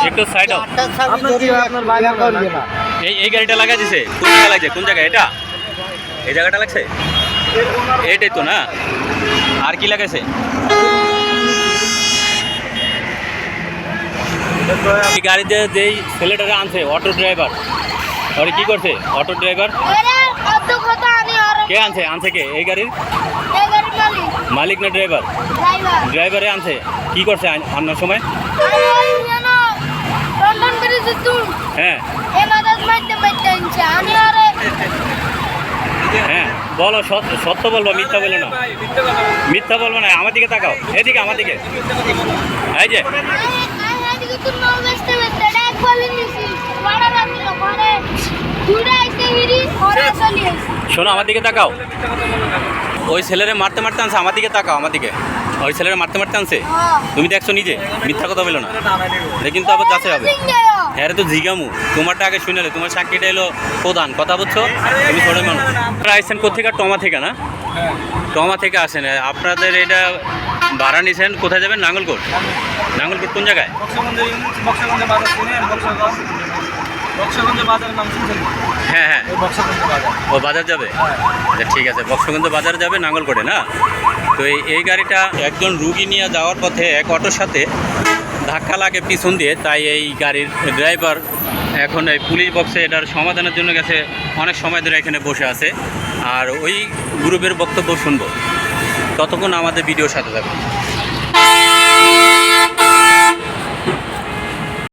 একটু সাইড দাও। এই গাড়িটা লাগা দিছে কোন জায়গায় লাগছে? কোন জায়গায় এটা? এই জায়গাটা লাগছে? এইটাই তো না? আর কি লাগাইছে? এই গাড়িতে যেই ছেলেটাকে আনছে অটো ড্রাইভার, ওরে কি করছে অটো ড্রাইভার? কে আনছে? আনছে কে এই গাড়ির? মালিক না ড্রাইভার? ড্রাইভারে আনছে। কি করছে আনার সময়? হ্যাঁ হ্যাঁ বলো, সত্য বলবো, মিথ্যা বলো না। মিথ্যা বলবো না। আমার দিকে তাকাও, এদিকে আমার দিকে। এই যে শোনো, আমার দিকে তাকাও। ওই ছেলেরে মারতে মারতে আনছে, আমার দিকে তাকাও, আমার দিকে। ওই ছেলেরে মারতে মারতে আনছে, তুমি দেখছো নিজে? মিথ্যা কথা বলো না, এটা কিন্তু আবার যাচ্ছে হবে। হ্যাঁ তো জিগামু, তোমারটা আগে শুনে, তোমার সাক্ষীটা এলো প্রধান, কথা বলছো তুমি ছোট মানুষ। আপনারা আসছেন কোথেকে? টমা থেকে না? টমা থেকে আসেন। আপনাদের এটা ভাড়া নিয়েছেন, কোথায় যাবেন? নাঙ্গলকোট। নাঙ্গলকোট কোন জায়গায়? হ্যাঁ হ্যাঁ, ও বাজার যাবে। আচ্ছা ঠিক আছে, বক্সগঞ্জ বাজার যাবে নাঙ্গলকোটে না? তো এই গাড়িটা একজন রুগী নিয়ে যাওয়ার পথে এক অটোর সাথে ধাক্কা লাগে পিছন দিয়ে, তাই এই গাড়ির ড্রাইভার এখন এই পুলিশ বক্সে এটার সমাধানের জন্য গেছে, অনেক সময় ধরে এখানে বসে আছে। আর ওই গ্রুপের বক্তব্য শুনবো, ততক্ষণ আমাদের ভিডিওর সাথে থাকবে।